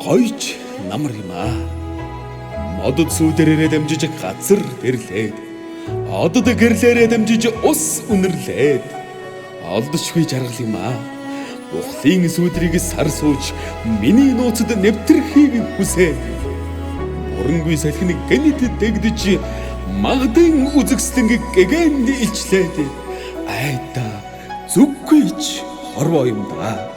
Гойч намар юм аа. Модод сүүдэрээрээ дамжиж газар гэрлээд, одод гэрлээрээ дамжиж ус үнэрлээд, олдошгүй жаргал юм аа. Бухлын сүүдрийг сар сууж миний нууцад нэвтрхийг хүсээд, урангүй салхины гэнэт дэгдэж магдын үзэгслэнг гэгэнд илчлээд, айда зүггүйч хорвоо юм да.